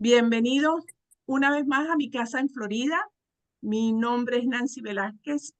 Bienvenidos una vez más a mi casa en Florida. Mi nombre es Nancy Velázquez.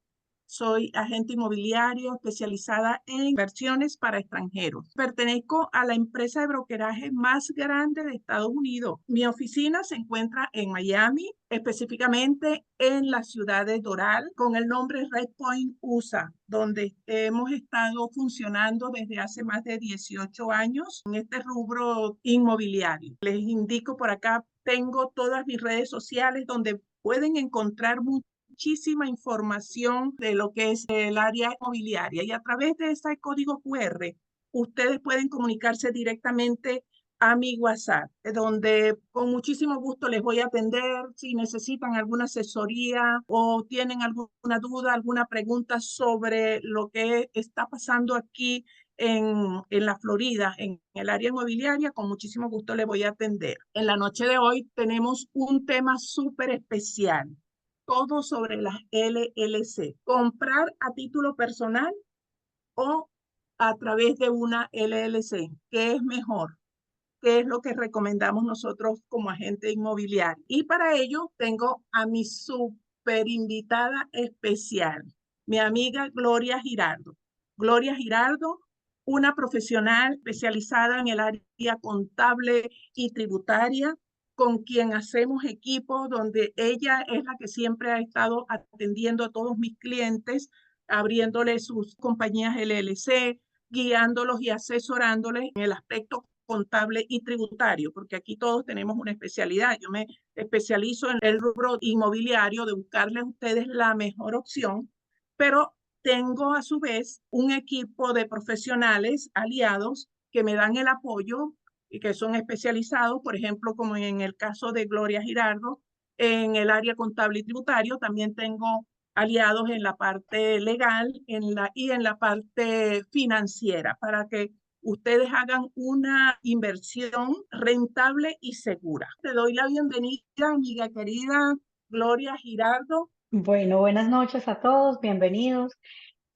Soy agente inmobiliario especializada en inversiones para extranjeros. Pertenezco a la empresa de brokeraje más grande de Estados Unidos. Mi oficina se encuentra en Miami, específicamente en la ciudad de Doral, con el nombre Red Point USA, donde hemos estado funcionando desde hace más de 18 años en este rubro inmobiliario. Les indico por acá, tengo todas mis redes sociales donde pueden encontrar muchísima información de lo que es el área inmobiliaria, y a través de ese código QR ustedes pueden comunicarse directamente a mi WhatsApp, donde con muchísimo gusto les voy a atender si necesitan alguna asesoría o tienen alguna duda, alguna pregunta sobre lo que está pasando aquí en la Florida, en el área inmobiliaria. Con muchísimo gusto les voy a atender. En la noche de hoy tenemos un tema súper especial, todo sobre las LLC. Comprar a título personal o a través de una LLC. ¿Qué es mejor? ¿Qué es lo que recomendamos nosotros como agente inmobiliario? Y para ello tengo a mi súper invitada especial, mi amiga Gloria Giraldo. Gloria Giraldo, una profesional especializada en el área contable y tributaria, con quien hacemos equipo, donde ella es la que siempre ha estado atendiendo a todos mis clientes, abriéndoles sus compañías LLC, guiándolos y asesorándoles en el aspecto contable y tributario, porque aquí todos tenemos una especialidad. Yo me especializo en el rubro inmobiliario, de buscarles a ustedes la mejor opción, pero tengo a su vez un equipo de profesionales aliados que me dan el apoyo y que son especializados, por ejemplo, como en el caso de Gloria Giraldo, en el área contable y tributario. También tengo aliados en la parte legal y en la parte financiera, para que ustedes hagan una inversión rentable y segura. Te doy la bienvenida, amiga querida Gloria Giraldo. Bueno, buenas noches a todos, bienvenidos.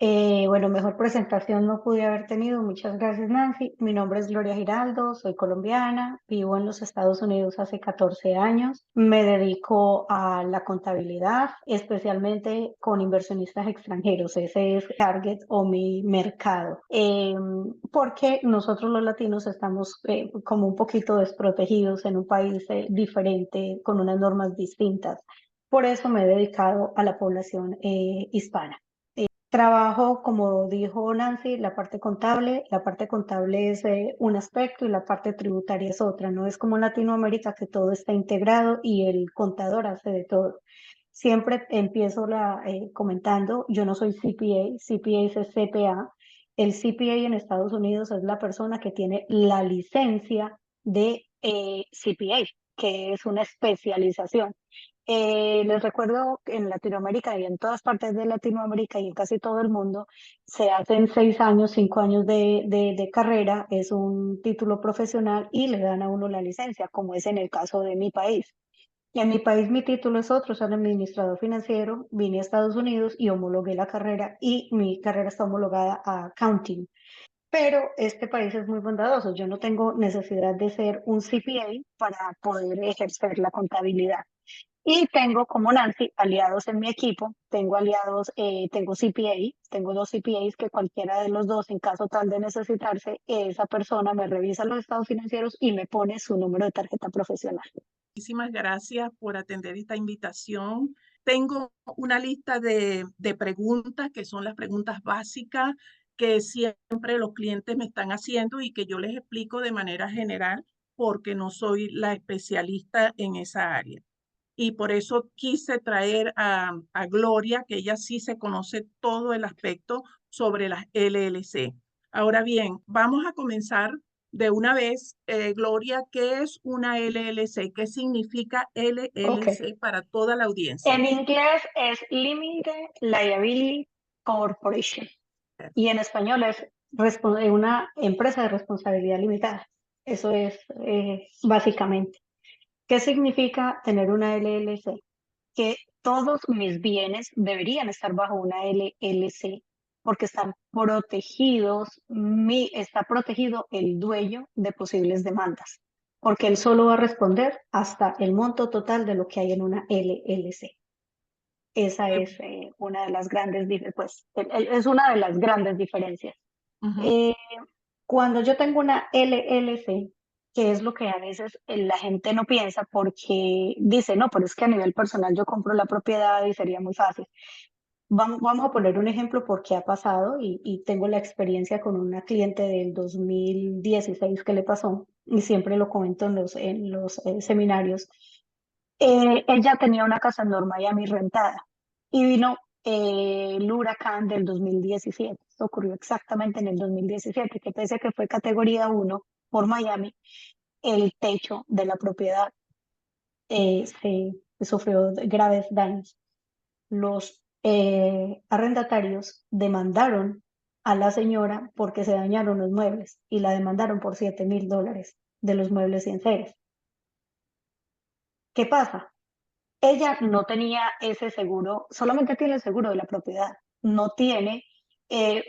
Bueno, mejor presentación no pude haber tenido. Muchas gracias, Nancy. Mi nombre es Gloria Giraldo, soy colombiana, vivo en los Estados Unidos hace 14 años. Me dedico a la contabilidad, especialmente con inversionistas extranjeros. Ese es target o mi mercado. Porque nosotros los latinos estamos como un poquito desprotegidos en un país diferente, con unas normas distintas. Por eso me he dedicado a la población hispana. Trabajo, como dijo Nancy, la parte contable. La parte contable es un aspecto y la parte tributaria es otra. No es como en Latinoamérica, que todo está integrado y el contador hace de todo. Siempre empiezo comentando, yo no soy CPA, CPA es CPA. El CPA en Estados Unidos es la persona que tiene la licencia de CPA, que es una especialización. Les recuerdo que en Latinoamérica y en todas partes de Latinoamérica y en casi todo el mundo se hacen 6 años, 5 años de carrera, es un título profesional y le dan a uno la licencia, como es en el caso de mi país. En mi país mi título es otro, soy administrador financiero, vine a Estados Unidos y homologué la carrera y mi carrera está homologada a accounting. Pero este país es muy bondadoso, yo no tengo necesidad de ser un CPA para poder ejercer la contabilidad. Y tengo, como Nancy, aliados en mi equipo. Tengo aliados, tengo CPA, tengo dos CPAs que cualquiera de los dos, en caso tal de necesitarse, esa persona me revisa los estados financieros y me pone su número de tarjeta profesional. Muchísimas gracias por atender esta invitación. Tengo una lista de preguntas, que son las preguntas básicas que siempre los clientes me están haciendo y que yo les explico de manera general, porque no soy la especialista en esa área. Y por eso quise traer a Gloria, que ella sí se conoce todo el aspecto sobre las LLC. Ahora bien, vamos a comenzar de una vez. Gloria, ¿qué es una LLC? ¿Qué significa Ok. LLC para toda la audiencia? En inglés es Limited Liability Corporation y en español es una empresa de responsabilidad limitada. Eso es básicamente. ¿Qué significa tener una LLC? Que todos mis bienes deberían estar bajo una LLC porque están protegidos, está protegido el dueño de posibles demandas. porque él solo va a responder hasta el monto total de lo que hay en una LLC. Esa Eh, es una de las grandes, pues, es una de las grandes diferencias. ujú. Eh, Cuando yo tengo una LLC, que es lo que a veces la gente no piensa porque dice, no, pero es que a nivel personal yo compro la propiedad y sería muy fácil. Vamos a poner un ejemplo porque ha pasado y tengo la experiencia con una cliente del 2016 que le pasó y siempre lo comento en los seminarios. Ella tenía una casa en North Miami rentada y vino el huracán del 2017. Esto ocurrió exactamente en el 2017, que pese a que fue categoría 1 por Miami, el techo de la propiedad se sufrió graves daños. Los arrendatarios demandaron a la señora porque se dañaron los muebles y la demandaron por $7,000 de los muebles y enseres. ¿Qué pasa? Ella no tenía ese seguro, solamente tiene el seguro de la propiedad, no tiene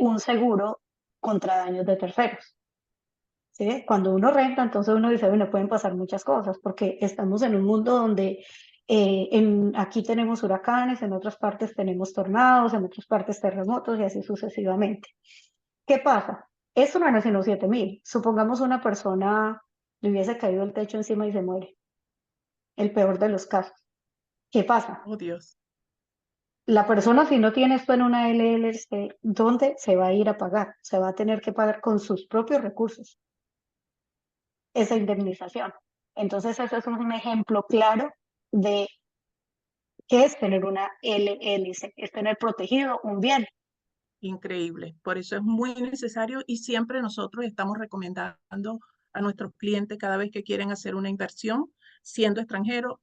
un seguro contra daños de terceros. ¿Sí? Cuando uno renta, entonces uno dice, bueno, pueden pasar muchas cosas, porque estamos en un mundo donde aquí tenemos huracanes, en otras partes tenemos tornados, en otras partes terremotos y así sucesivamente. ¿Qué pasa? Esto no era sino 7,000. Supongamos una persona le hubiese caído el techo encima y se muere. El peor de los casos. ¿Qué pasa? Oh, Dios. La persona, si no tiene esto en una LLC, ¿dónde se va a ir a pagar? Se va a tener que pagar con sus propios recursos esa indemnización. Entonces, ese es un ejemplo claro de qué es tener una LLC, es tener protegido un bien. Increíble. Por eso es muy necesario y siempre nosotros estamos recomendando a nuestros clientes cada vez que quieren hacer una inversión, siendo extranjero,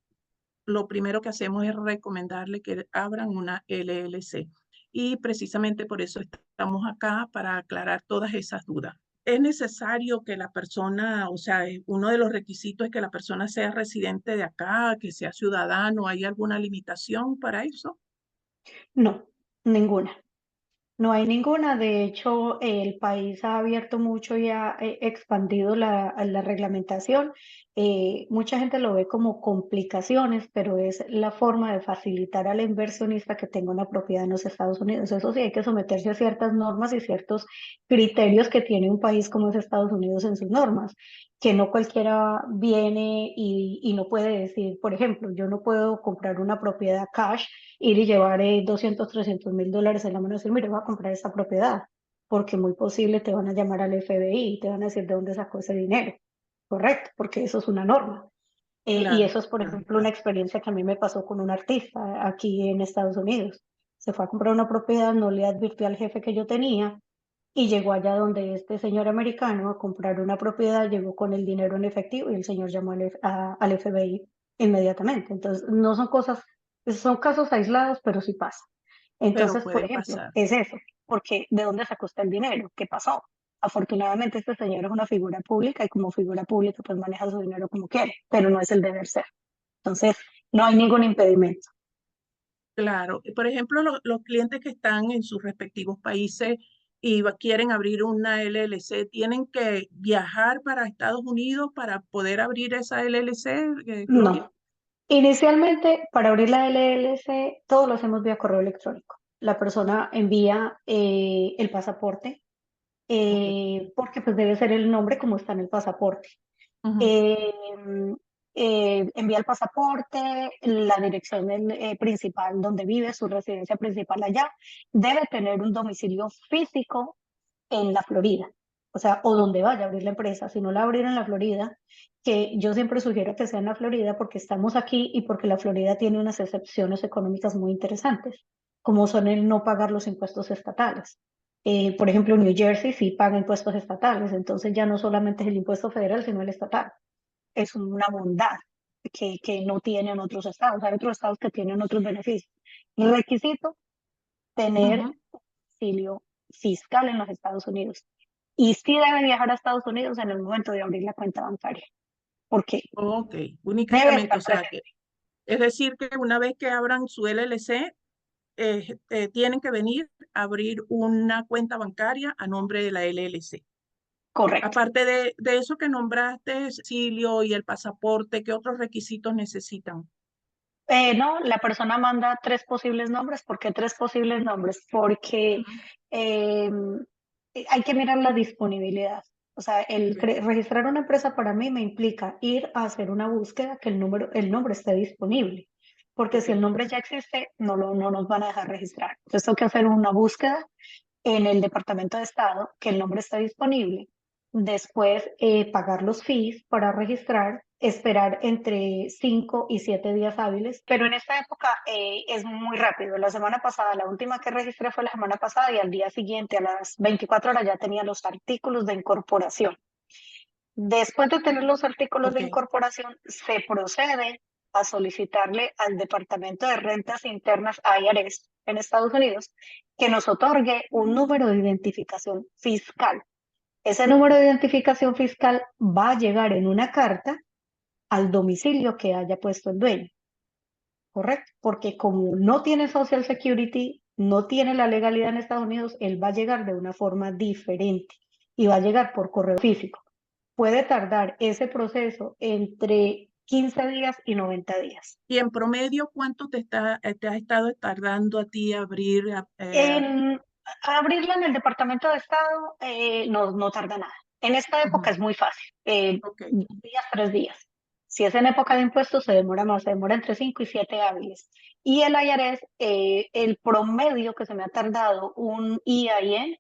lo primero que hacemos es recomendarle que abran una LLC. Y precisamente por eso estamos acá para aclarar todas esas dudas. Es necesario que la persona, o sea, uno de los requisitos es que la persona sea residente de acá, que sea ciudadano. ¿Hay alguna limitación para eso? No, ninguna. No hay ninguna. De hecho, el país ha abierto mucho y ha expandido la reglamentación. Mucha gente lo ve como complicaciones, pero es la forma de facilitar al inversionista que tenga una propiedad en los Estados Unidos. Eso sí, hay que someterse a ciertas normas y ciertos criterios que tiene un país como es Estados Unidos en sus normas, que no cualquiera viene y no puede decir, por ejemplo, yo no puedo comprar una propiedad cash, ir y llevar 200, $300,000 en la mano y decir, mire, voy a comprar esta propiedad, porque muy posible te van a llamar al FBI y te van a decir de dónde sacó ese dinero. Correcto, porque eso es una norma. Y Claro, eso es, por ejemplo, una experiencia que a mí me pasó con un artista aquí en Estados Unidos. Se fue a comprar una propiedad, no le advirtió al jefe que yo tenía y llegó allá donde este señor americano a comprar una propiedad, llegó con el dinero en efectivo y el señor llamó al FBI inmediatamente. Entonces, no son cosas, son casos aislados, pero sí pasa. pero Entonces, por puede ejemplo, pasar. es eso, porque ¿de dónde sacó usted el dinero? ¿Qué pasó? Afortunadamente este señor es una figura pública y como figura pública pues maneja su dinero como quiere, pero no es el deber ser. Entonces, no hay ningún impedimento. Claro. Por ejemplo, los clientes que están en sus respectivos países y quieren abrir una LLC, ¿tienen que viajar para Estados Unidos para poder abrir esa LLC, Gloria? No. Inicialmente, para abrir la LLC, todo lo hacemos vía correo electrónico. La persona envía el pasaporte, Ok. porque pues debe ser el nombre como está en el pasaporte. Ujú. Eh, Envía el pasaporte, la dirección principal donde vive, su residencia principal allá. Debe tener un domicilio físico en la Florida, o sea, o donde vaya a abrir la empresa. Si no la abrir en la Florida, que yo siempre sugiero que sea en la Florida porque estamos aquí y porque la Florida tiene unas excepciones económicas muy interesantes, como son el no pagar los impuestos estatales. Por ejemplo, New Jersey sí paga impuestos estatales, entonces ya no solamente es el impuesto federal, sino el estatal. Es una bondad que no tienen otros estados. Hay otros estados que tienen otros beneficios. Requisito, tener Ujú. domicilio fiscal en los Estados Unidos. Y sí debe viajar a Estados Unidos en el momento de abrir la cuenta bancaria, porque Ok, debe únicamente, o estar sea, presente. es decir, que una vez que abran su LLC, tienen que venir a abrir una cuenta bancaria a nombre de la LLC. Correcto. Aparte de eso que nombraste, Silio y el pasaporte, ¿qué otros requisitos necesitan? No, la persona manda tres posibles nombres. ¿Por qué tres posibles nombres? Porque Ujú. eh, hay que mirar la disponibilidad. O sea, registrar una empresa para mí me implica ir a hacer una búsqueda que el nombre esté disponible. Porque Ok. si el nombre ya existe, no nos van a dejar registrar. Entonces tengo que hacer una búsqueda en el Departamento de Estado, que el nombre está disponible, después pagar los fees para registrar, esperar entre 5 y 7 días hábiles, pero en esta época es muy rápido. La semana pasada, la última que registré fue la semana pasada y al día siguiente, a las 24 horas, ya tenía los artículos de incorporación. Después de tener los artículos de Ok. incorporación, se procede a solicitarle al Departamento de Rentas Internas, IRS, en Estados Unidos, que nos otorgue un número de identificación fiscal. Ese número de identificación fiscal va a llegar en una carta al domicilio que haya puesto el dueño, ¿correcto? Porque como no tiene Social Security, no tiene la legalidad en Estados Unidos, él va a llegar de una forma diferente y va a llegar por correo físico. Puede tardar ese proceso entre 15 días y 90 días. Y en promedio, ¿cuánto te ha estado tardando a ti abrir? En abrirla en el Departamento de Estado no tarda nada. En esta época Ujú. es muy fácil, Ok. 2 días, 3 días. Si es en época de impuestos, se demora más, se demora entre 5 y 7 hábiles. Y el IRS, el promedio que se me ha tardado un EIN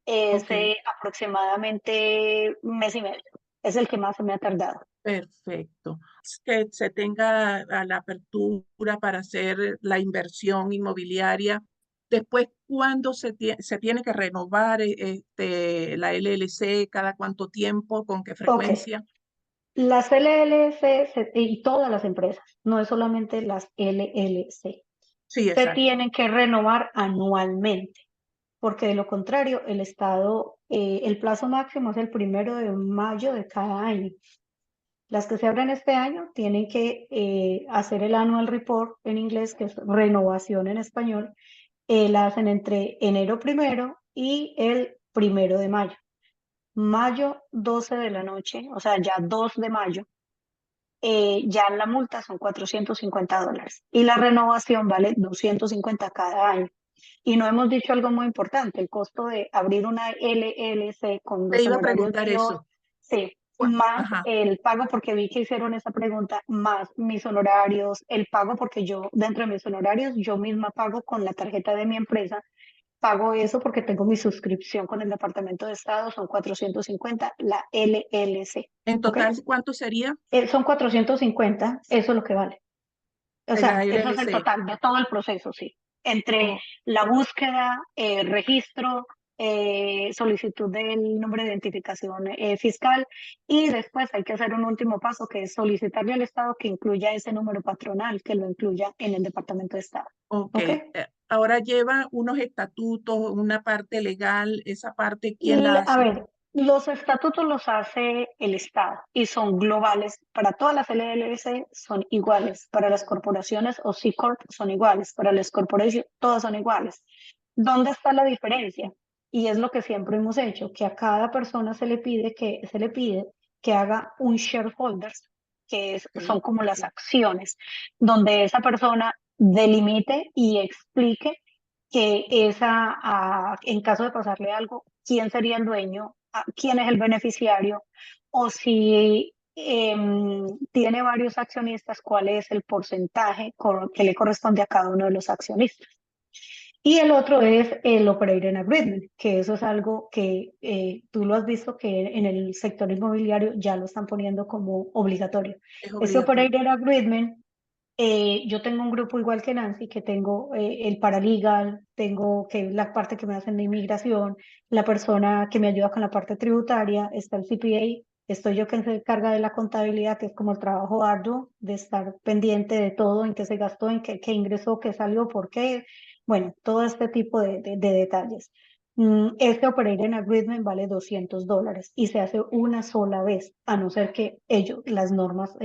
es Ok. aproximadamente un mes y medio. Es el que más se me ha tardado. Perfecto. Que se tenga a la apertura para hacer la inversión inmobiliaria. Después, ¿cuándo se tiene que renovar la LLC? ¿Cada cuánto tiempo? ¿Con qué Ok, frecuencia? las LLC y todas las empresas, no es solamente las LLC, Sí, se exacto. tienen que renovar anualmente, porque de lo contrario, el Estado, el plazo máximo es el 1 de mayo de cada año. Las que se abren este año tienen que hacer el annual report en inglés, que es renovación en español, la hacen entre enero 1 y el 1 de mayo. Mayo 12 de la noche, o sea, ya 2 de mayo, ya la multa son $450 y la renovación vale 250 cada año. Y no hemos dicho algo muy importante, el costo de abrir una LLC con Te los iba a honorarios preguntar míos, eso. sí, más Ajá. el pago, porque vi que hicieron esa pregunta, más mis honorarios, el pago, porque yo, dentro de mis honorarios, yo misma pago con la tarjeta de mi empresa. Pago eso porque tengo mi suscripción con el Departamento de Estado, son 450 la LLC, En ¿ok? total, ¿cuánto sería Son 450, eso es lo que vale. O de la sea, eso es el LLC? total de todo el proceso, sí. Entre Oh, la búsqueda, registro, solicitud del número de identificación fiscal y después hay que hacer un último paso que es solicitarle al Estado que incluya ese número patronal, que lo incluya en el Departamento de Estado. ok. ¿Ok? Ahora lleva unos estatutos, una parte legal. Esa parte, ¿quién la A hace? ver, los estatutos los hace el Estado y son globales. Para todas las LLC son iguales. Para las corporaciones o C Corp son iguales. Para las corporaciones todas son iguales. ¿Dónde está la diferencia? Y es lo que siempre hemos hecho, que a cada persona se le pide que haga un shareholders, son Ok. como las acciones, donde esa persona delimite y explique que en caso de pasarle algo, quién sería el dueño, quién es el beneficiario, o si tiene varios accionistas, cuál es el porcentaje que le corresponde a cada uno de los accionistas. Y el otro es el Operator Agreement, que eso es algo que tú lo has visto que en el sector inmobiliario ya lo están poniendo como obligatorio. Es Ese obligatorio. Operator Agreement, yo tengo un grupo igual que Nancy, que tengo el paralegal, tengo que es la parte que me hacen de inmigración, la persona que me ayuda con la parte tributaria, está el CPA, estoy yo que se encarga de la contabilidad, que es como el trabajo arduo de estar pendiente de todo, en qué se gastó, en qué ingresó, qué salió, por qué, bueno, todo este tipo de detalles. Este Operating Agreement vale $200 y se hace una sola vez, a no ser que las normas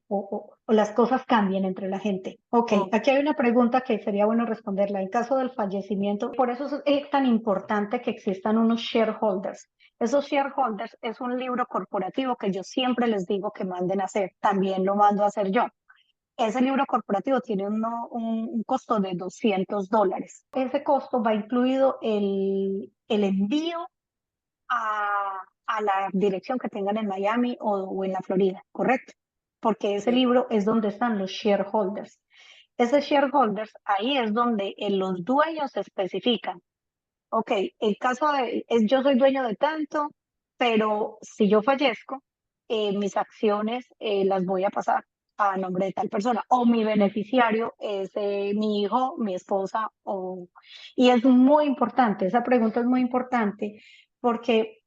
o las cosas cambien entre la gente. Ok, Oh, aquí hay una pregunta que sería bueno responderla. En caso del fallecimiento, por eso es tan importante que existan unos shareholders. Esos shareholders es un libro corporativo que yo siempre les digo que manden a hacer. También lo mando a hacer yo. Ese libro corporativo tiene un costo de $200. Ese costo va incluido el envío a la dirección que tengan en Miami o en la Florida, ¿correcto? Porque ese ok. libro es donde están los shareholders. Ese shareholders, ahí es donde los dueños se especifican. Ok, el caso yo soy dueño de tanto, pero si yo fallezco, mis acciones las voy a pasar a nombre de tal persona, o mi beneficiario es mi hijo, mi esposa, y es muy importante, esa pregunta es muy importante porque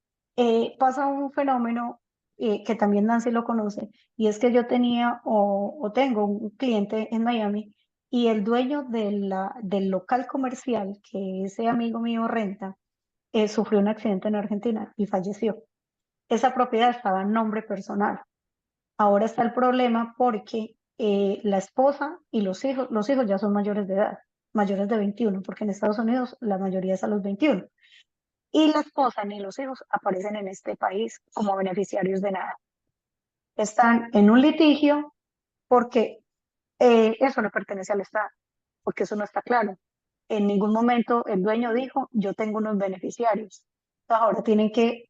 pasa un fenómeno que también Nancy lo conoce, y es que yo tenía o tengo un cliente en Miami y el dueño del local comercial que ese amigo mío renta, sufrió un accidente en Argentina y falleció. Esa propiedad estaba en nombre personal. Ahora está el problema porque la esposa y los hijos ya son mayores de edad, mayores de 21, porque en Estados Unidos la mayoría es a los 21. Y la esposa ni los hijos aparecen en este país como beneficiarios de nada. Están en un litigio porque eso no pertenece al Estado, porque eso no está claro. En ningún momento el dueño dijo, yo tengo unos beneficiarios. Entonces, ahora tienen que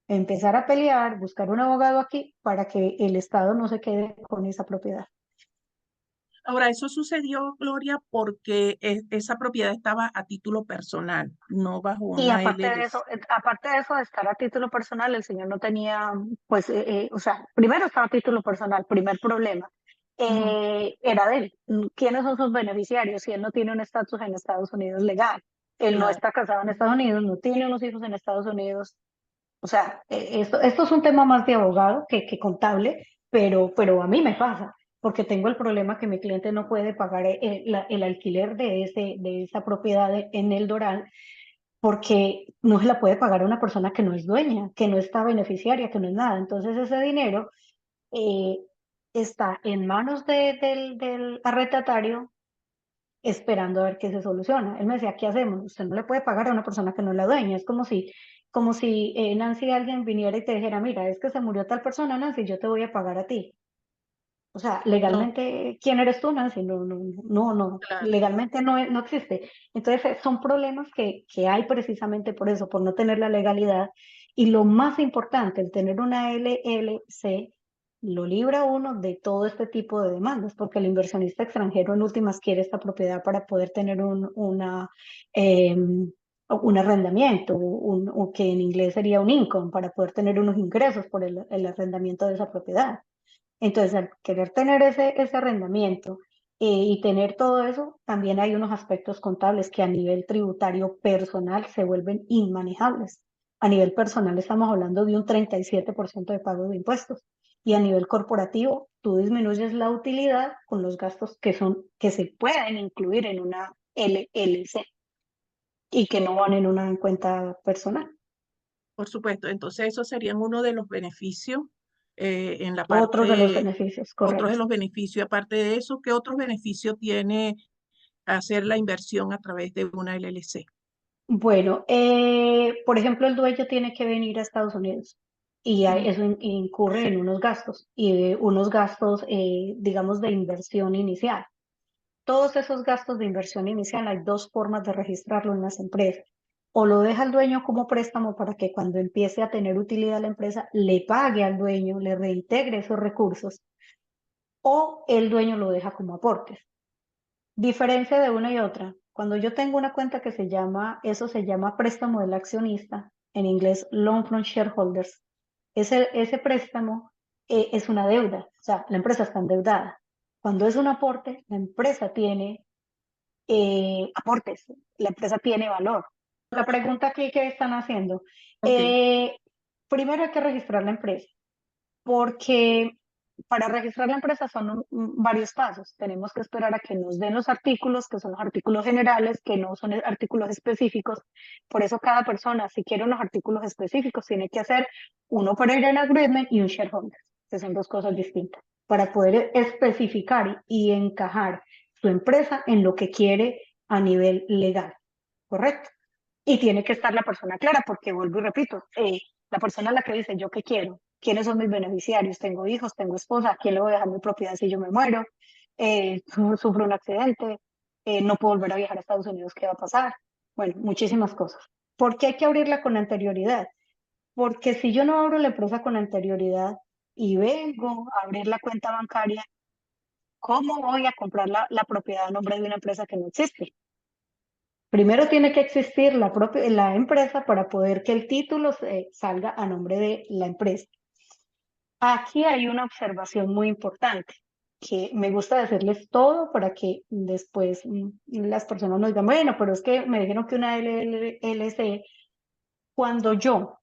empezar a pelear, buscar un abogado aquí para que el Estado no se quede con esa propiedad. Ahora, eso sucedió, Gloria, porque esa propiedad estaba a título personal, no bajo Y una LLC. aparte de eso de estar a título personal, el señor no tenía, pues, o sea, primero estaba a título personal, primer problema, Ujú, era de él. ¿Quiénes son sus beneficiarios? Si él no tiene un estatus en Estados Unidos legal, él no claro, está casado en Estados Unidos, no tiene unos hijos en Estados Unidos. O sea, esto es un tema más de abogado que contable, pero a mí me pasa, porque tengo el problema que mi cliente no puede pagar el alquiler de esa propiedad en el Doral porque no se la puede pagar a una persona que no es dueña, que no está beneficiaria, que no es nada. Entonces ese dinero eh, está en manos del arrendatario esperando a ver qué se soluciona. Él me decía, ¿qué hacemos? Usted no le puede pagar a una persona que no es la dueña. Es como si Nancy, alguien viniera y te dijera, mira, es que se murió tal persona, Nancy, yo te voy a pagar a ti. O sea, no, legalmente, ¿quién eres tú, Nancy? No, no, no, no, claro. legalmente no existe. Entonces, son problemas que hay precisamente por eso, por no tener la legalidad. Y lo más importante, el tener una LLC, lo libra uno de todo este tipo de demandas, porque el inversionista extranjero en últimas quiere esta propiedad para poder tener un arrendamiento, o que en inglés sería un income, para poder tener unos ingresos por el arrendamiento de esa propiedad. Entonces, al querer tener ese arrendamiento y tener todo eso, también hay unos aspectos contables que a nivel tributario personal se vuelven inmanejables. A nivel personal estamos hablando de un 37% de pago de impuestos y a nivel corporativo tú disminuyes la utilidad con los gastos que se pueden incluir en una LLC y que no van en una cuenta personal. Por supuesto, entonces esos serían uno de los beneficios en la Otros de los parte, beneficios, otros de correcto. los beneficios. Aparte de eso, ¿qué otros beneficios tiene hacer la inversión a través de una LLC? Bueno, por ejemplo, el dueño tiene que venir a Estados Unidos y Ujú, eso incurre en unos gastos y unos gastos, digamos, de inversión inicial. Todos esos gastos de inversión inicial hay dos formas de registrarlo en las empresas. O lo deja el dueño como préstamo para que cuando empiece a tener utilidad la empresa le pague al dueño, le reintegre esos recursos, o el dueño lo deja como aportes. Diferencia de una y otra. Cuando yo tengo una cuenta que eso se llama préstamo del accionista, en inglés Loan from Shareholders, ese préstamo es una deuda, o sea, la empresa está endeudada. Cuando es un aporte, la empresa tiene aportes, la empresa tiene valor. La pregunta aquí que están haciendo, ok, eh, primero hay que registrar la empresa, porque para registrar la empresa son varios pasos. Tenemos que esperar a que nos den los artículos, que son los artículos generales, que no son artículos específicos. Por eso cada persona, si quiere unos artículos específicos, tiene que hacer un operator agreement y un shareholder, que son dos cosas distintas, para poder especificar y encajar su empresa en lo que quiere a nivel legal, ¿correcto? Y tiene que estar la persona clara, porque vuelvo y repito, la persona a la que dice yo qué quiero, quiénes son mis beneficiarios, tengo hijos, tengo esposa, a quién le voy a dejar mi propiedad si yo me muero, sufro un accidente, no puedo volver a viajar a Estados Unidos, ¿qué va a pasar? Bueno, muchísimas cosas. ¿Por qué hay que abrirla con anterioridad? Porque si yo no abro la empresa con anterioridad y vengo a abrir la cuenta bancaria, ¿cómo voy a comprar la propiedad a nombre de una empresa que no existe? Primero tiene que existir la empresa para poder que el título salga a nombre de la empresa. Aquí hay una observación muy importante que me gusta decirles todo para que después las personas nos digan, bueno, pero es que me dijeron que una LLC, cuando yo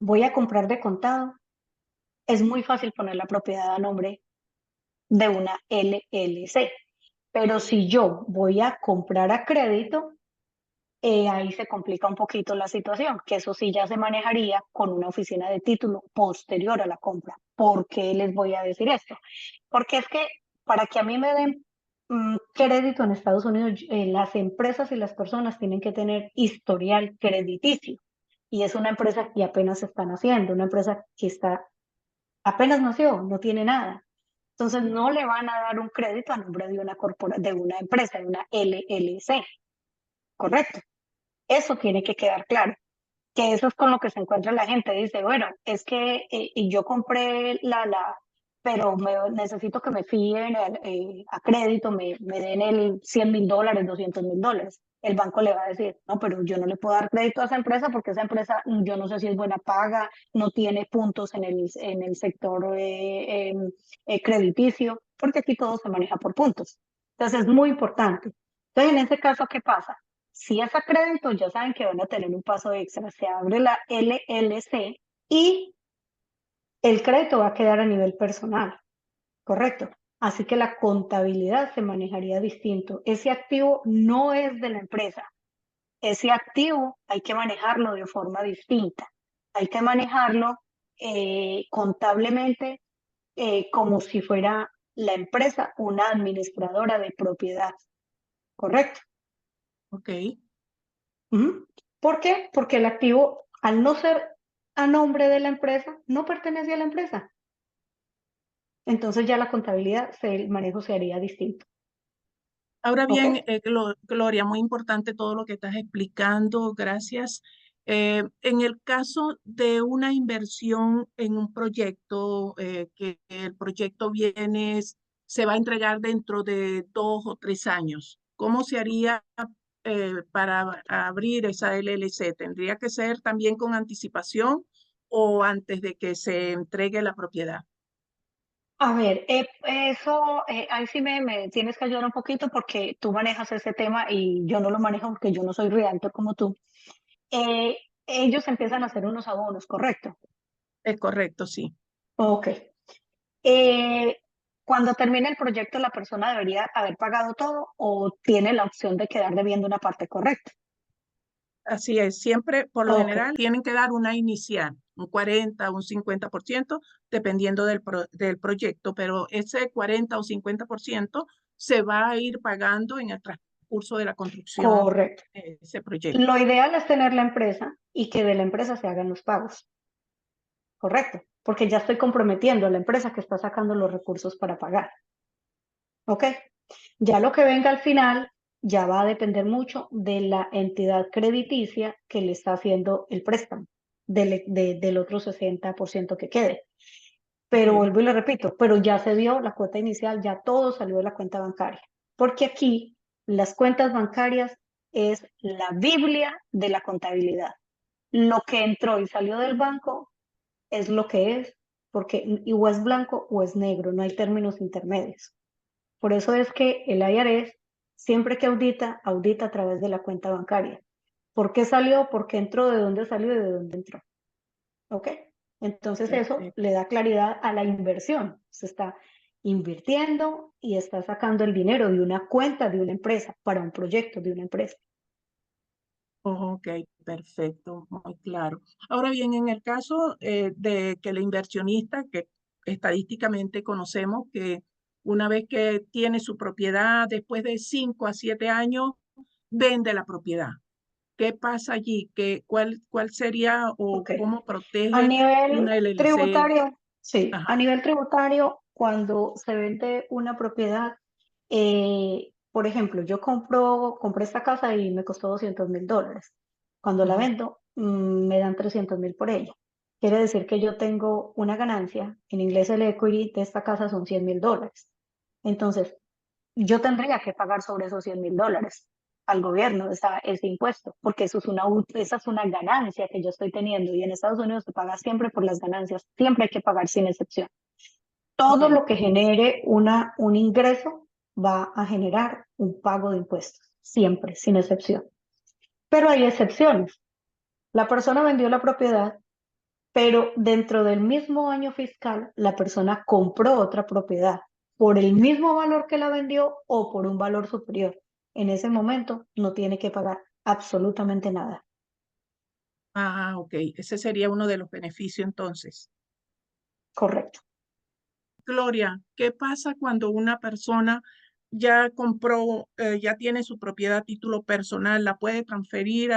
voy a comprar de contado, es muy fácil poner la propiedad a nombre de una LLC. Pero si yo voy a comprar a crédito, ahí se complica un poquito la situación, que eso sí ya se manejaría con una oficina de título posterior a la compra. ¿Por qué les voy a decir esto? Porque es que para que a mí me den crédito en Estados Unidos, las empresas y las personas tienen que tener historial crediticio. Y es una empresa que apenas están haciendo, una empresa que está, apenas nació, no tiene nada. Entonces no le van a dar un crédito a nombre de de una empresa, de una LLC, ¿correcto? Eso tiene que quedar claro, que eso es con lo que se encuentra la gente. Dice, bueno, es que y yo compré pero necesito que me fíen a crédito, me den el $100,000, $200,000. El banco le va a decir, no, pero yo no le puedo dar crédito a esa empresa porque esa empresa yo no sé si es buena paga, no tiene puntos en el sector crediticio, porque aquí todo se maneja por puntos. Entonces es muy importante. Entonces, en ese caso, ¿qué pasa? Si es a crédito, ya saben que van a tener un paso extra. Se abre la LLC y el crédito va a quedar a nivel personal, ¿correcto? Así que la contabilidad se manejaría distinto. Ese activo no es de la empresa. Ese activo hay que manejarlo de forma distinta. Hay que manejarlo contablemente como si fuera la empresa una administradora de propiedad, ¿correcto? Ok. Ujú. ¿Por qué? Porque el activo, al no ser a nombre de la empresa, no pertenece a la empresa. Entonces ya la contabilidad, el manejo se haría distinto. Ahora ¿Ok? bien, Gloria, muy importante todo lo que estás explicando, gracias. En el caso de una inversión en un proyecto, que el proyecto se va a entregar dentro de 2 o 3 años, ¿cómo se haría para abrir esa LLC? ¿Tendría que ser también con anticipación o antes de que se entregue la propiedad? A ver, eso, ahí sí me tienes que ayudar un poquito porque tú manejas ese tema y yo no lo manejo porque yo no soy realtor como tú. Eh, Ellos empiezan a hacer unos abonos, ¿correcto? Es correcto, sí. Ok. Eh, Cuando termine el proyecto, ¿la persona debería haber pagado todo o tiene la opción de quedar debiendo una parte correcta? Así es, siempre, por lo Ok. general, tienen que dar una inicial, un 40, un 50%, dependiendo del proyecto, pero ese 40 o 50% se va a ir pagando en el transcurso de la construcción Correcto. de ese proyecto. Lo ideal es tener la empresa y que de la empresa se hagan los pagos, correcto, porque ya estoy comprometiendo a la empresa que está sacando los recursos para pagar, ¿ok? Ya lo que venga al final ya va a depender mucho de la entidad crediticia que le está haciendo el préstamo, del otro 60% que quede. Pero Ok. vuelvo y le repito, pero ya se dio la cuota inicial, ya todo salió de la cuenta bancaria, porque aquí las cuentas bancarias es la Biblia de la contabilidad. Lo que entró y salió del banco es lo que es, porque o es blanco o es negro, no hay términos intermedios. Por eso es que el IRS, siempre que audita, audita a través de la cuenta bancaria. ¿Por qué salió? ¿Por qué entró? ¿De dónde salió y de dónde entró? ¿Ok? Entonces eso Perfecto. le da claridad a la inversión. Se está invirtiendo y está sacando el dinero de una cuenta de una empresa para un proyecto de una empresa. Ok, perfecto, muy claro. Ahora bien, en el caso de que el inversionista, que estadísticamente conocemos que una vez que tiene su propiedad, después de 5 a 7 años, vende la propiedad. ¿Qué pasa allí? ¿Cuál sería o Ok. cómo A protege nivel una LLC? tributario, sí, a Ajá. nivel tributario, cuando se vende una propiedad, por ejemplo, yo compré esta casa y me costó $200.000. Cuando la Ujú. vendo, me dan 300.000 por ella. Quiere decir que yo tengo una ganancia, en inglés el equity de esta casa son $100.000. Entonces, yo tendría que pagar sobre esos $100.000 al gobierno ese impuesto, porque esa es una ganancia que yo estoy teniendo y en Estados Unidos se paga siempre por las ganancias, siempre hay que pagar sin excepción. Todo Ok. lo que genere un ingreso va a generar un pago de impuestos, siempre, sin excepción. Pero hay excepciones. La persona vendió la propiedad, pero dentro del mismo año fiscal, la persona compró otra propiedad por el mismo valor que la vendió o por un valor superior. En ese momento no tiene que pagar absolutamente nada. Ah, ok. Ese sería uno de los beneficios entonces. Correcto. Gloria, ¿qué pasa cuando una persona ya compró, ya tiene su propiedad a título personal, la puede transferir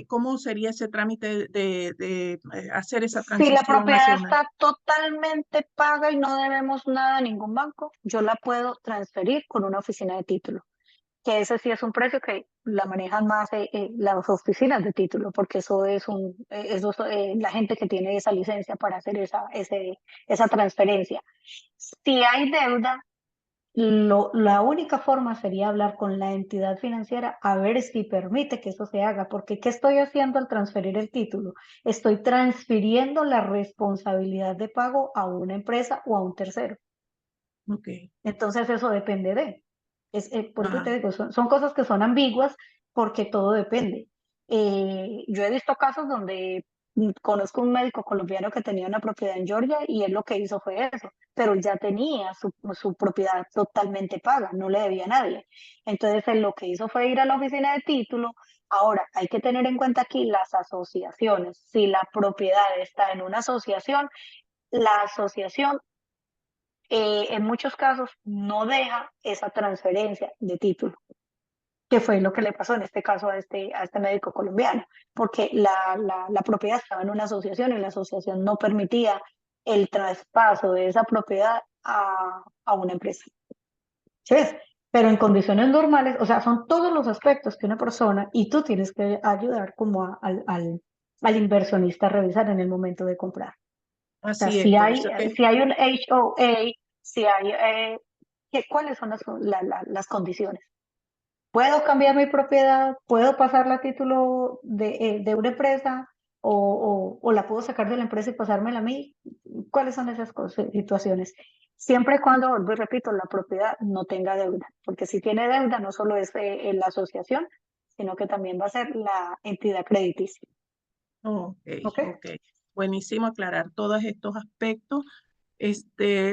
cómo sería ese trámite de hacer esa Si la transición propiedad hacia una? está totalmente paga y no debemos nada a ningún banco, yo la puedo transferir con una oficina de título, que ese sí es un precio que la manejan más las oficinas de título, porque la gente que tiene esa licencia para hacer esa transferencia. Si hay deuda, la única forma sería hablar con la entidad financiera a ver si permite que eso se haga, porque ¿qué estoy haciendo al transferir el título? Estoy transfiriendo la responsabilidad de pago a una empresa o a un tercero. Ok. Entonces eso depende por eso te Ah, digo, son cosas que son ambiguas porque todo depende. Yo he visto casos donde conozco un médico colombiano que tenía una propiedad en Georgia y él lo que hizo fue eso, pero él ya tenía su propiedad totalmente paga, no le debía a nadie. Entonces él lo que hizo fue ir a la oficina de título. Ahora, hay que tener en cuenta aquí las asociaciones. Si la propiedad está en una asociación, la asociación en muchos casos no deja esa transferencia de título, que fue lo que le pasó en este caso a este médico colombiano, porque la propiedad estaba en una asociación y la asociación no permitía el traspaso de esa propiedad a una empresa. ¿Sí ves? Pero en condiciones normales, o sea, son todos los aspectos que una persona, y tú tienes que ayudar como al inversionista a revisar en el momento de comprar. O sea, así es, si por hay, eso que si hay un HOA, si hay, ¿cuáles son las condiciones? ¿Puedo cambiar mi propiedad? ¿Puedo pasarla a título de una empresa? ¿O la puedo sacar de la empresa y pasármela a mí? ¿Cuáles son esas situaciones? Siempre y cuando, vuelvo y repito, la propiedad no tenga deuda, porque si tiene deuda no solo es la asociación, sino que también va a ser la entidad crediticia. ok, ¿Ok? ok. Buenísimo aclarar todos estos aspectos.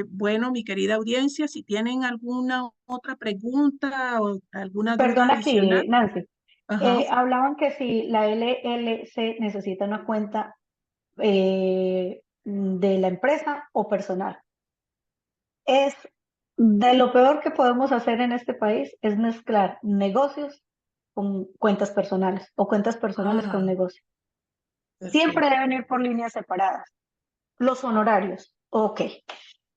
Bueno, mi querida audiencia, si tienen alguna otra pregunta o alguna duda Perdona adicional, aquí, Nancy. ajá. Hablaban que si la LLC necesita una cuenta de la empresa o personal. Es de lo peor que podemos hacer en este país es mezclar negocios con cuentas personales o cuentas personales con Ah, negocios. Siempre perfecto. deben ir por líneas separadas. Los honorarios, ok.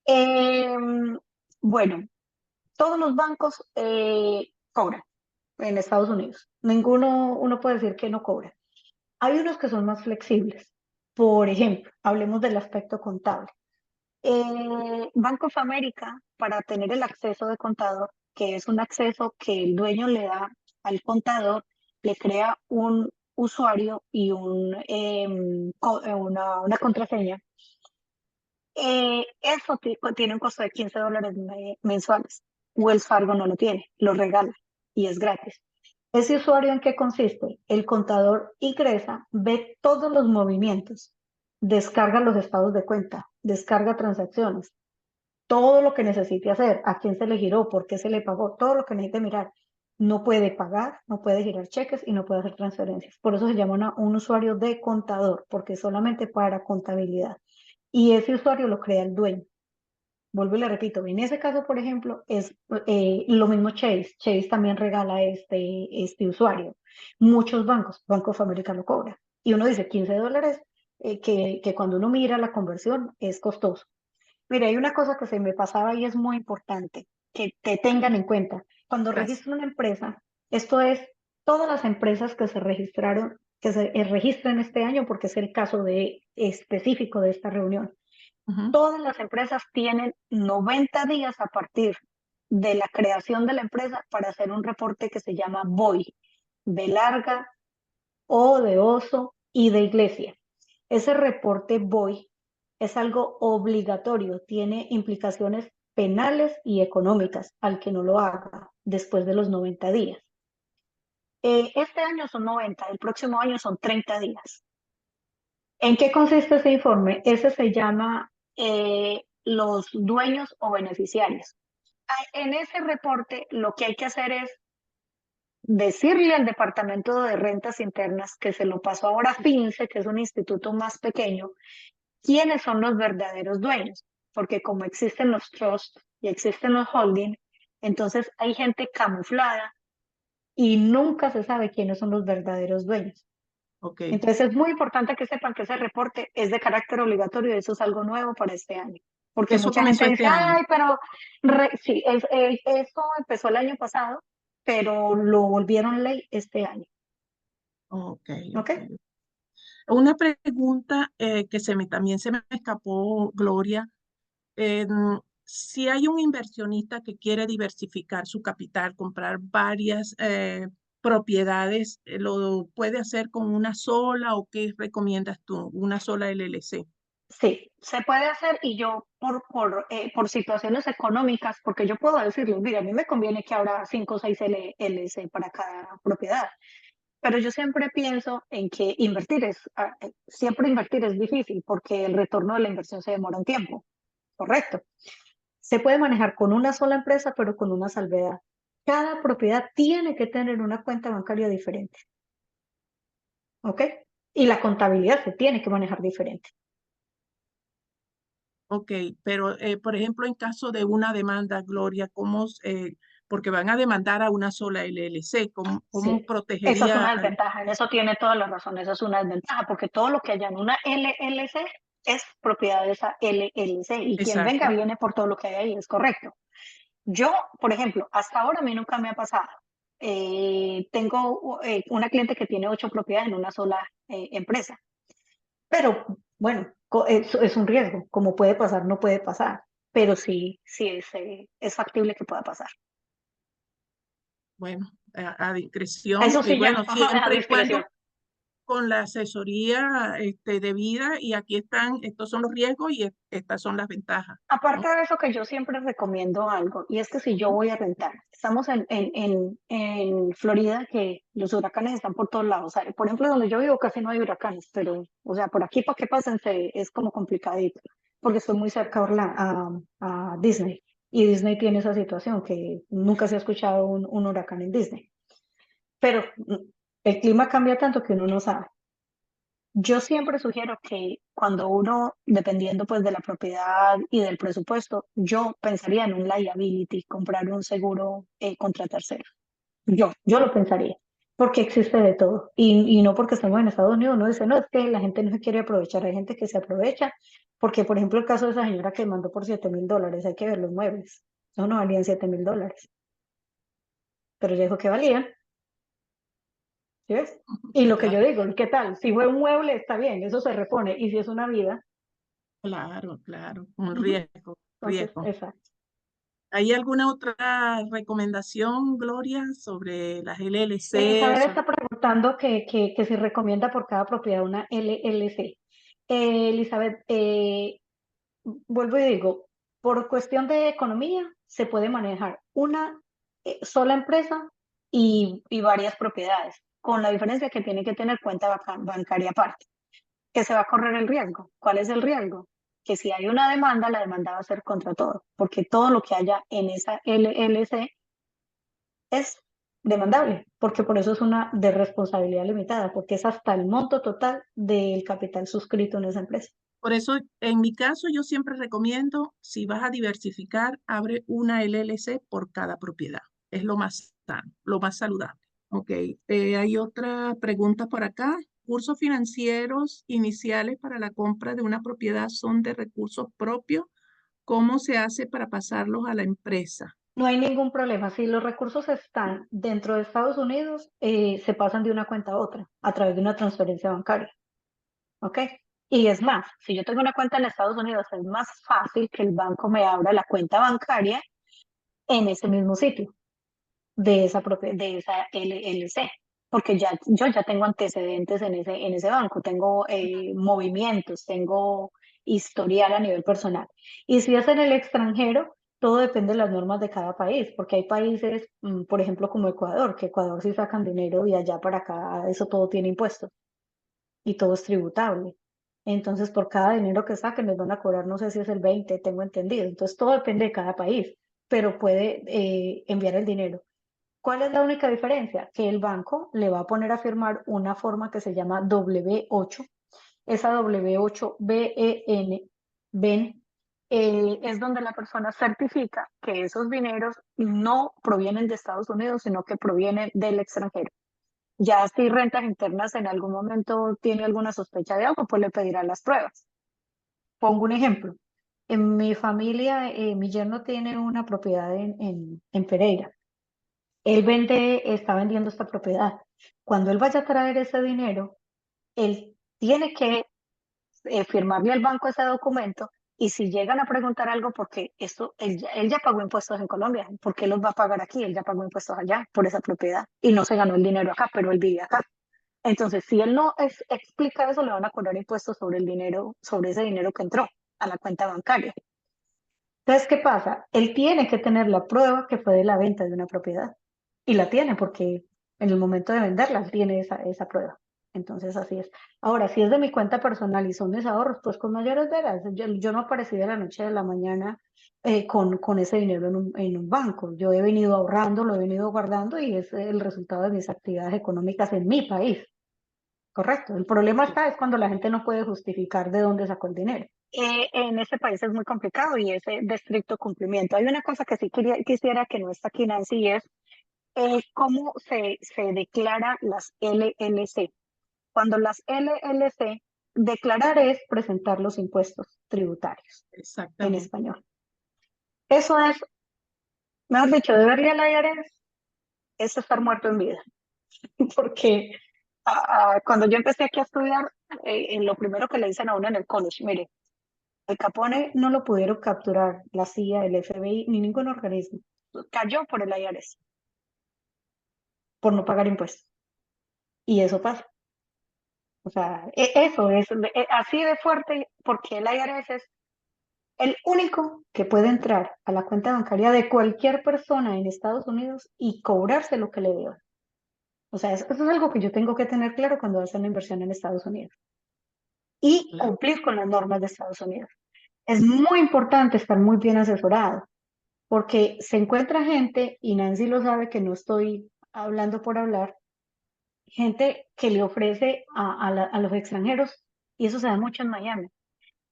Em, bueno, todos los bancos cobran en Estados Unidos. Uno puede decir que no cobra. Hay unos que son más flexibles. Por ejemplo, hablemos del aspecto contable. Bank of America, para tener el acceso de contador, que es un acceso que el dueño le da al contador, le crea un usuario y una contraseña. Eso tiene un costo de $15 mensuales. Wells Fargo no lo tiene, lo regala y es gratis. ¿Ese usuario en qué consiste? El contador ingresa, ve todos los movimientos descarga los estados de cuenta, descarga transacciones, todo lo que necesite hacer, a quién se le giró, por qué se le pagó, todo lo que necesite mirar. No puede pagar, no puede girar cheques y no puede hacer transferencias. Por eso se llama un usuario de contador, porque es solamente para contabilidad. Y ese usuario lo crea el dueño. Vuelvo y le repito, en ese caso, por ejemplo, es lo mismo Chase. Chase también regala este usuario. Muchos bancos, Bank of America lo cobra. Y uno dice $15, que cuando uno mira la conversión es costoso. Mire, hay una cosa que se me pasaba y es muy importante que tengan en cuenta. Cuando Gracias. registran una empresa, esto es todas las empresas que se registraron, que se registran este año, porque es el caso específico de esta reunión. Ujú. Todas las empresas tienen 90 días a partir de la creación de la empresa para hacer un reporte que se llama BOI, de larga, O de oso y de iglesia. Ese reporte BOI es algo obligatorio, tiene implicaciones penales y económicas al que no lo haga después de los 90 días. Este año son 90, el próximo año son 30 días. ¿En qué consiste ese informe? Ese se llama los dueños o beneficiarios. En ese reporte lo que hay que hacer es decirle al Departamento de Rentas Internas, que se lo pasó ahora a FINCE, que es un instituto más pequeño, quiénes son los verdaderos dueños, porque como existen los trusts y existen los holding, entonces hay gente camuflada y nunca se sabe quiénes son los verdaderos dueños. Ok. Entonces es muy importante que sepan que ese reporte es de carácter obligatorio y eso es algo nuevo para este año. Porque Eso mucha comenzó gente este dice, año. ay, pero sí, eso empezó el año pasado, pero lo volvieron ley este año. Ok, ¿Ok? ok. Una pregunta que también se me escapó, Gloria. Si hay un inversionista que quiere diversificar su capital, comprar varias propiedades, ¿lo puede hacer con una sola o qué recomiendas tú? ¿Una sola LLC? Sí, se puede hacer y yo por situaciones económicas, porque yo puedo decirles, mira, a mí me conviene que habrá 5 o 6 LLC para cada propiedad, pero yo siempre pienso en que siempre invertir es difícil porque el retorno de la inversión se demora un tiempo, ¿correcto? Se puede manejar con una sola empresa, pero con una salvedad. Cada propiedad tiene que tener una cuenta bancaria diferente, ¿ok? Y la contabilidad se tiene que manejar diferente. Ok, pero por ejemplo, en caso de una demanda, Gloria, porque van a demandar a una sola LLC, ¿cómo Sí, esa es protegería? una desventaja, en eso tiene toda la razón, esa es una desventaja, porque todo lo que haya en una LLC es propiedad de esa LLC y quien venga Exacto. viene por todo lo que hay ahí, es correcto. Yo, por ejemplo, hasta ahora a mí nunca me ha pasado. Tengo una cliente que tiene 8 propiedades en una sola empresa, pero bueno, es un riesgo, como puede pasar, no puede pasar, pero sí, sí es factible que pueda pasar. Bueno, a discreción Eso y sí ya, bueno, ajá, a siempre y discreción. cuando con la asesoría debida y aquí están, estos son los riesgos y estas son las ventajas, Aparte ¿no? de eso, que yo siempre recomiendo algo, y es que si yo voy a rentar, estamos en Florida, que los huracanes están por todos lados. O sea, por ejemplo, donde yo vivo casi no hay huracanes, pero, o sea, por aquí para que pasen es como complicadito, porque estoy muy cerca a, a Disney, y Disney tiene esa situación que nunca se ha escuchado un huracán en Disney. Pero el clima cambia tanto que uno no sabe. Yo siempre sugiero que cuando uno, dependiendo pues de la propiedad y del presupuesto, yo pensaría en un liability, comprar un seguro contra terceros. Yo lo pensaría, porque existe de todo. Y no porque estamos en Estados Unidos, no dice, no, es que la gente no se quiere aprovechar, hay gente que se aprovecha, porque por ejemplo el caso de esa señora que mandó por $7,000, hay que ver los muebles, eso no valían $7,000, pero ella dijo que valían. ¿Sí ves? Y lo que yo Claro, digo, ¿qué tal? Si fue un mueble, está bien, eso se repone. Y si es una vida, claro, claro, un ujú, riesgo, entonces, riesgo. exacto. ¿Hay alguna otra recomendación, Gloria, sobre las LLC? Elizabeth está preguntando que si recomienda por cada propiedad una LLC. Elizabeth, vuelvo y digo, por cuestión de economía, se puede manejar una sola empresa y varias propiedades, con la diferencia que tiene que tener cuenta bancaria aparte. que se va a correr el riesgo. ¿Cuál es el riesgo? Que si hay una demanda, la demanda va a ser contra todo, porque todo lo que haya en esa LLC es demandable, porque por eso es una de responsabilidad limitada, porque es hasta el monto total del capital suscrito en esa empresa. Por eso, en mi caso, yo siempre recomiendo, si vas a diversificar, abre una LLC por cada propiedad. Es lo más sano, lo más saludable. Ok, hay otra pregunta por acá. ¿Cursos financieros iniciales para la compra de una propiedad son de recursos propios? ¿Cómo se hace para pasarlos a la empresa? No hay ningún problema. Si los recursos están dentro de Estados Unidos, se pasan de una cuenta a otra a través de una transferencia bancaria. ¿Ok? Y es más, si yo tengo una cuenta en Estados Unidos, es más fácil que el banco me abra la cuenta bancaria en ese mismo sitio de esa LLC, porque yo ya tengo antecedentes en ese banco, tengo movimientos, tengo historial a nivel personal. Y si es en el extranjero, todo depende de las normas de cada país, porque hay países, por ejemplo, como Ecuador, que Ecuador sí sacan dinero y allá para acá eso todo tiene impuestos y todo es tributable. Entonces, por cada dinero que saquen, les van a cobrar, no sé si es el 20, tengo entendido. Entonces, todo depende de cada país, pero puede enviar el dinero. ¿Cuál es la única diferencia? Que el banco le va a poner a firmar una forma que se llama W8. Esa W8 BEN, es donde la persona certifica que esos dineros no provienen de Estados Unidos, sino que provienen del extranjero. Ya si rentas internas en algún momento tiene alguna sospecha de algo, pues le pedirá las pruebas. Pongo un ejemplo. En mi familia, mi yerno tiene una propiedad en Pereira. Él está vendiendo esta propiedad. Cuando él vaya a traer ese dinero, él tiene que firmarle al banco ese documento y si llegan a preguntar algo, porque esto, él ya pagó impuestos en Colombia, ¿por qué los va a pagar aquí? Él ya pagó impuestos allá por esa propiedad y no se ganó el dinero acá, pero él vive acá. Entonces, si él no explica eso, le van a cobrar impuestos sobre el dinero, sobre ese dinero que entró a la cuenta bancaria. Entonces, ¿qué pasa? Él tiene que tener la prueba que fue de la venta de una propiedad. Y la tiene porque en el momento de venderla él tiene esa prueba. Entonces, así es. Ahora, si es de mi cuenta personal y son mis ahorros, pues con mayores veras. Yo no aparecí de la noche a la mañana con ese dinero en un banco. Yo he venido ahorrando, lo he venido guardando y es el resultado de mis actividades económicas en mi país. Correcto. El problema está es cuando la gente no puede justificar de dónde sacó el dinero. En este país es muy complicado y es de estricto cumplimiento. Hay una cosa que sí quisiera que no está aquí, Nancy, y es cómo se declara las LLC. Cuando las LLC, declarar es presentar los impuestos tributarios en Exactamente. español. Eso es, mejor dicho, debería la IRS es estar muerto en vida, porque cuando yo empecé aquí a estudiar, lo primero que le dicen a uno en el college, mire, Al Capone no lo pudieron capturar la CIA, el FBI, ni ningún organismo. Cayó por el IRS, por no pagar impuestos. Y eso pasa. O sea, eso es así de fuerte porque el IRS es el único que puede entrar a la cuenta bancaria de cualquier persona en Estados Unidos y cobrarse lo que le deba. O sea, eso es algo que yo tengo que tener claro cuando voy a hacer una inversión en Estados Unidos y Claro. cumplir con las normas de Estados Unidos. Es muy importante estar muy bien asesorado porque se encuentra gente, y Nancy lo sabe que no estoy hablando por hablar, gente que le ofrece a los extranjeros, y eso se da mucho en Miami.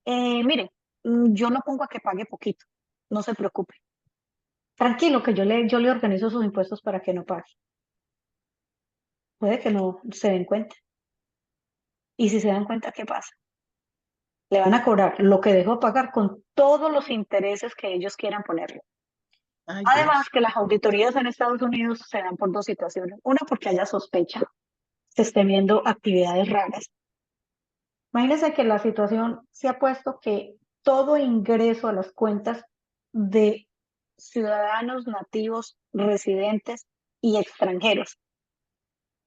Mire, yo lo pongo a que pague poquito, no se preocupe. Tranquilo, que yo le organizo sus impuestos para que no pague. Puede que no se den cuenta. Y si se dan cuenta, ¿qué pasa? Le van a cobrar lo que dejó pagar con todos los intereses que ellos quieran ponerle. Ay, Además, Dios. que las auditorías en Estados Unidos se dan por dos situaciones. Una, porque haya sospecha, se estén viendo actividades raras. Imagínense que la situación se ha puesto que todo ingreso a las cuentas de ciudadanos nativos, residentes y extranjeros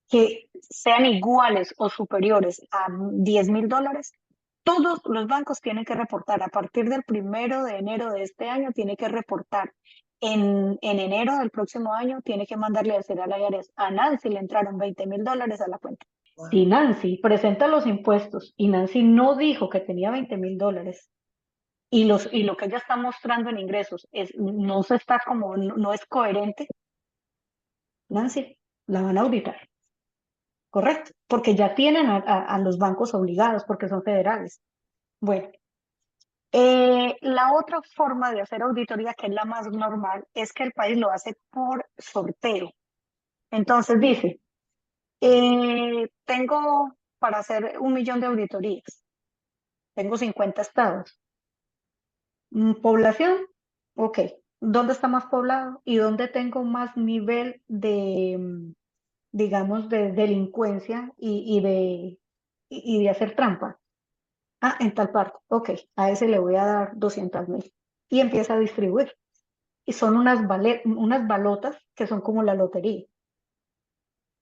que sean iguales o superiores a $10,000, todos los bancos tienen que reportar a partir del 1 de enero de este año, tiene que reportar. En enero del próximo año tiene que mandarle a decir a la IRS, a Nancy le entraron $20,000 a la cuenta. Si Nancy presenta los impuestos y Nancy no dijo que tenía $20,000 y lo que ella está mostrando en ingresos no se está como, no es coherente, Nancy, la van a auditar, ¿correcto? Porque ya tienen a los bancos obligados porque son federales. Bueno, la otra forma de hacer auditoría, que es la más normal, es que el país lo hace por sorteo. Entonces dice, tengo para hacer 1 millón de auditorías, tengo 50 estados. Población, ok. ¿Dónde está más poblado y dónde tengo más nivel de, digamos, de delincuencia y de hacer trampa? Ah, en tal parte. Ok, a ese le voy a dar 200,000. Y empieza a distribuir. Y son unas balotas que son como la lotería.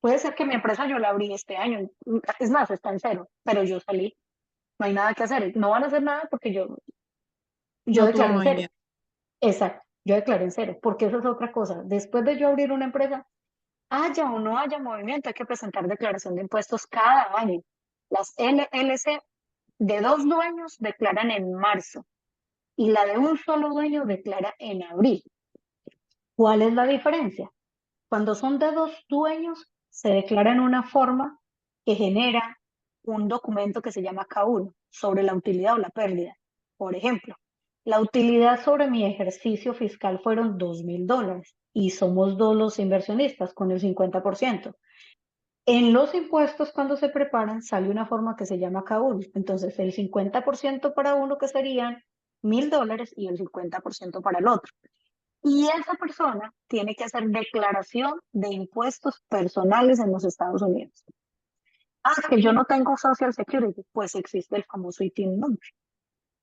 Puede ser que mi empresa yo la abrí este año. Es más, está en cero, pero yo salí. No hay nada que hacer. No van a hacer nada porque yo No tuvo declaré en cero. movimiento. Exacto, yo declaré en cero, porque eso es otra cosa. Después de yo abrir una empresa, haya o no haya movimiento, hay que presentar declaración de impuestos cada año. Las LLC de 2 dueños declaran en marzo y la de un solo dueño declara en abril. ¿Cuál es la diferencia? Cuando son de 2 dueños, se declara en una forma que genera un documento que se llama K1 sobre la utilidad o la pérdida. Por ejemplo, la utilidad sobre mi ejercicio fiscal fueron $2,000 y somos dos los inversionistas con el 50%. En los impuestos, cuando se preparan, sale una forma que se llama K1. Entonces, el 50% para uno, que serían $1,000, y el 50% para el otro. Y esa persona tiene que hacer declaración de impuestos personales en los Estados Unidos. Ah, que yo no tengo Social Security, pues existe el famoso ITIN number.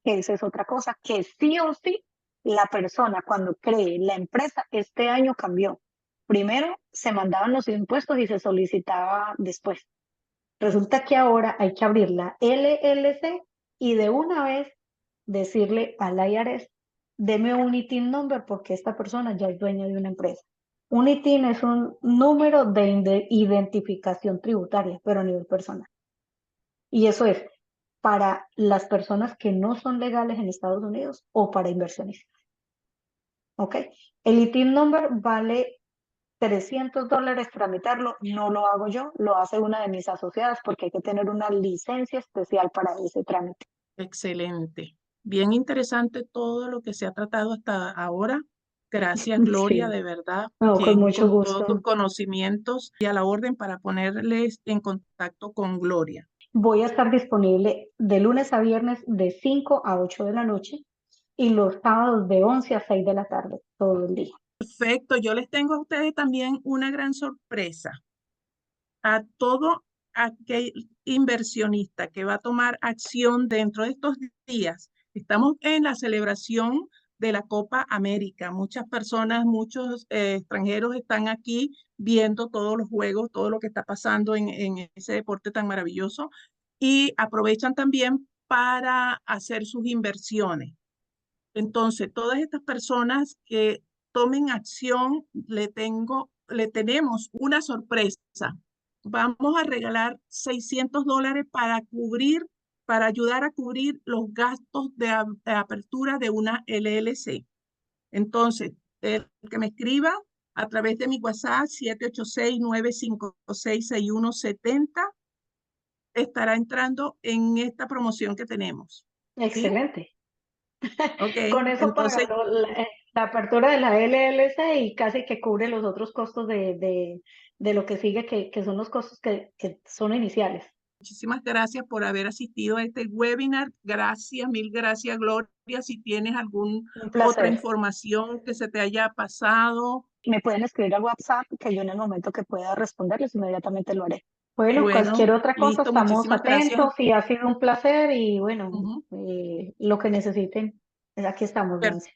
Esa es otra cosa que sí o sí la persona cuando cree la empresa este año cambió. Primero se mandaban los impuestos y se solicitaba después. Resulta que ahora hay que abrir la LLC y de una vez decirle al IRS, deme un ITIN number porque esta persona ya es dueña de una empresa. Un ITIN es un número de identificación tributaria, pero a nivel personal. Y eso es para las personas que no son legales en Estados Unidos o para inversionistas. ¿Ok? El ITIN number vale $300 tramitarlo, no lo hago yo, lo hace una de mis asociadas porque hay que tener una licencia especial para ese trámite. Excelente. Bien interesante todo lo que se ha tratado hasta ahora. Gracias, Gloria, Sí, de verdad, no, con mucho con todos tus gusto. conocimientos y a la orden para ponerles en contacto con Gloria. Voy a estar disponible de lunes a viernes de 5 a 8 de la noche y los sábados de 11 a 6 de la tarde, todo el día. Perfecto, yo les tengo a ustedes también una gran sorpresa. A todo aquel inversionista que va a tomar acción dentro de estos días. Estamos en la celebración de la Copa América. Muchas personas, muchos extranjeros están aquí viendo todos los juegos, todo lo que está pasando en ese deporte tan maravilloso y aprovechan también para hacer sus inversiones. Entonces, todas estas personas que tomen acción, le tenemos una sorpresa. Vamos a regalar $600 para ayudar a cubrir los gastos de apertura de una LLC. Entonces, el que me escriba a través de mi WhatsApp 786-956-6170 estará entrando en esta promoción que tenemos. ¿Sí? Excelente. Ok, Con eso paga entonces la apertura de la LLC y casi que cubre los otros costos de lo que sigue, que son los costos que son iniciales. muchísimas gracias por haber asistido a este webinar. Gracias, mil gracias, Gloria. Si tienes alguna Un otra placer. información que se te haya pasado, Me pueden escribir al WhatsApp que yo en el momento que pueda responderles inmediatamente lo haré. Bueno, bueno, cualquier otra cosa, listo, estamos muchísimas gracias. atentos y ha sido un placer y bueno, Ujú. lo que necesiten, aquí estamos, Per- Nancy.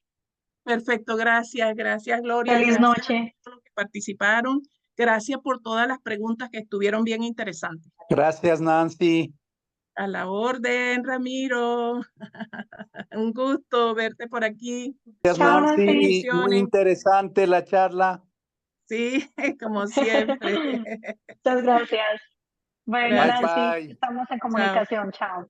Perfecto, gracias, gracias, Gloria. Feliz Gracias a noche. todos los que participaron. Gracias por todas las preguntas que estuvieron bien interesantes. Gracias, Nancy. A la orden, Ramiro. Un gusto verte por aquí. Gracias, Chao, Nancy. Nancy. Muy Bendiciones. interesante la charla. Sí, como siempre. Muchas gracias. Bueno, Bye, Gracias. Nancy, bye. estamos en Chao. comunicación. Chao.